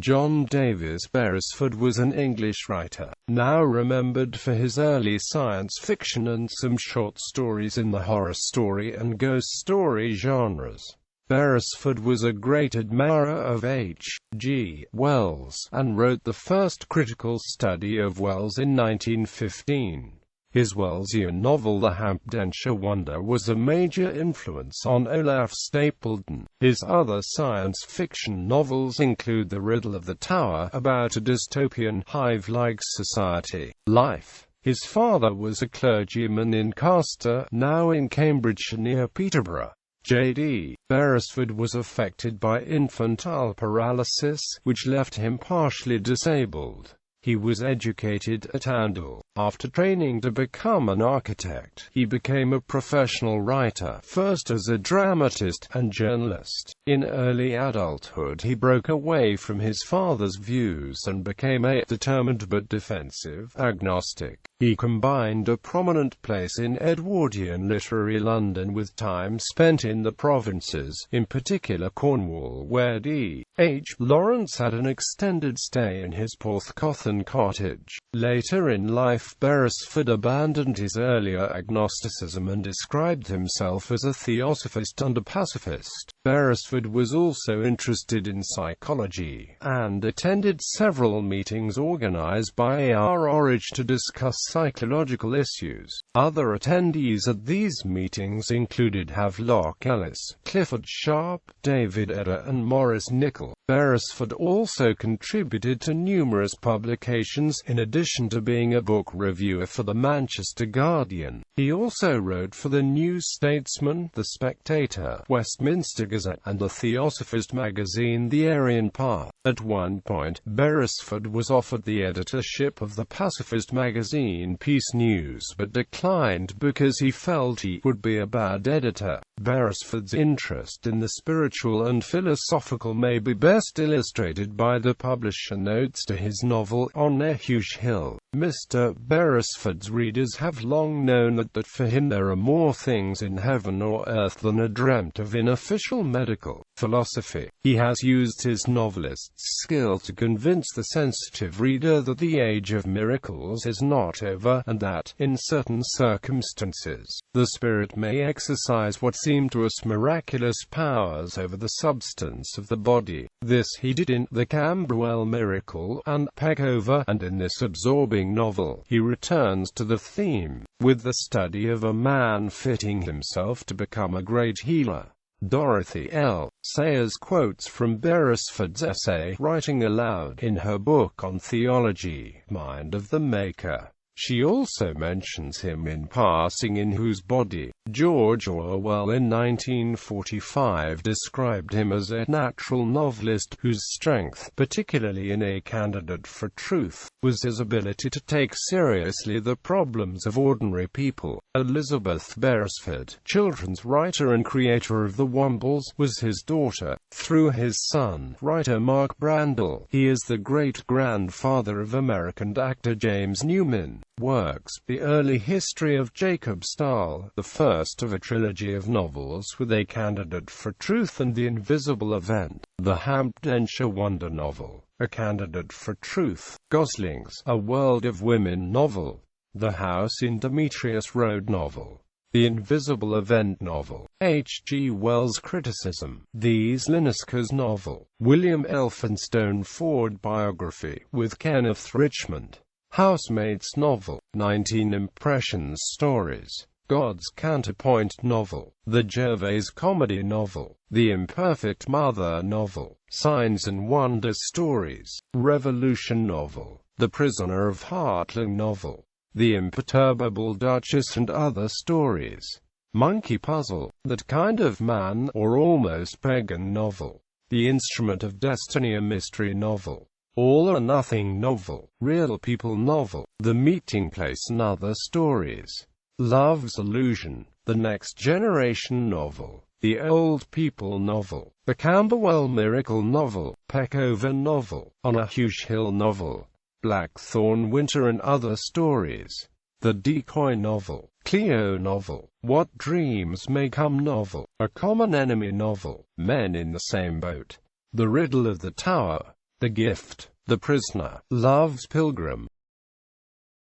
John Davys Beresford was an English writer, now remembered for his early science fiction and some short stories in the horror story and ghost story genres. Beresford was a great admirer of H.G. Wells, and wrote the first critical study of Wells in 1915. His Wellsian novel The Hampdenshire Wonder was a major influence on Olaf Stapledon. His other science fiction novels include The Riddle of the Tower, about a dystopian, hive-like society. Life. His father was a clergyman in Castor, now in Cambridgeshire near Peterborough. J.D. Beresford was affected by infantile paralysis, which left him partially disabled. He was educated at Oundle. After training to become an architect, he became a professional writer, first as a dramatist and journalist. In early adulthood he broke away from his father's views and became a determined but defensive agnostic. He combined a prominent place in Edwardian literary London with time spent in the provinces, in particular Cornwall, where D.H. Lawrence had an extended stay in his Porthcothan cottage. Later in life, Beresford abandoned his earlier agnosticism and described himself as a theosophist and a pacifist. Beresford was also interested in psychology, and attended several meetings organized by A.R. Orridge to discuss psychological issues. Other attendees at these meetings included Havelock Ellis, Clifford Sharp, David Eder and Maurice Nicoll. Beresford also contributed to numerous publications, in addition to being a book reviewer for the Manchester Guardian. He also wrote for the New Statesman, The Spectator, Westminster Gazette, and the Theosophist magazine The Aryan Path. At one point, Beresford was offered the editorship of the pacifist magazine Peace News, but declined because he felt he would be a bad editor. Beresford's interest in the spiritual and philosophical may be best illustrated by the publisher notes to his novel On Huge Hill. Mr. Beresford's readers have long known that for him there are more things in heaven or earth than are dreamt of in official medical philosophy. He has used his novelist's skill to convince the sensitive reader that the age of miracles is not over, and that, in certain circumstances, the spirit may exercise what seem to us miraculous powers over the substance of the body. This he did in The Camberwell Miracle and Peckover, and in this absorbing novel, he returns to the theme, with the study of a man fitting himself to become a great healer. Dorothy L. Sayers quotes from Beresford's essay, Writing Aloud, in her book on theology, Mind of the Maker. She also mentions him in passing in Whose Body. George Orwell in 1945 described him as a natural novelist whose strength, particularly in A Candidate for Truth, was his ability to take seriously the problems of ordinary people. Elizabeth Beresford, children's writer and creator of The Wombles, was his daughter. Through his son, writer Mark Brandel, he is the great-grandfather of American actor James Newman. Works: The Early History of Jacob Stahl, the first of a trilogy of novels with A Candidate for Truth and The Invisible Event. The Hampdenshire Wonder novel, A Candidate for Truth. Goslings, A World of Women novel. The House in Demetrius Road novel. The Invisible Event novel. H.G.Wells criticism. These Lineker's novel. William Elphinstone Ford biography, with Kenneth Richmond. Housemaid's novel. 19 Impressions stories. God's Counterpoint novel. The Gervais comedy novel. The Imperfect Mother novel. Signs and Wonders stories. Revolution novel. The Prisoner of Hartland novel. The Imperturbable Duchess and Other stories. Monkey Puzzle. That Kind of Man, or Almost Pagan novel. The Instrument of Destiny, a mystery novel. All or Nothing novel. Real People novel. The Meeting Place and Other stories. Love's Illusion. The Next Generation novel. The Old People novel. The Camberwell Miracle novel. Peckover novel. On a Huge Hill novel. Blackthorn Winter and Other stories. The Decoy novel. Cleo novel. What Dreams May Come novel. A Common Enemy novel. Men in the Same Boat. The Riddle of the Tower. The Gift, The Prisoner, Love's Pilgrim,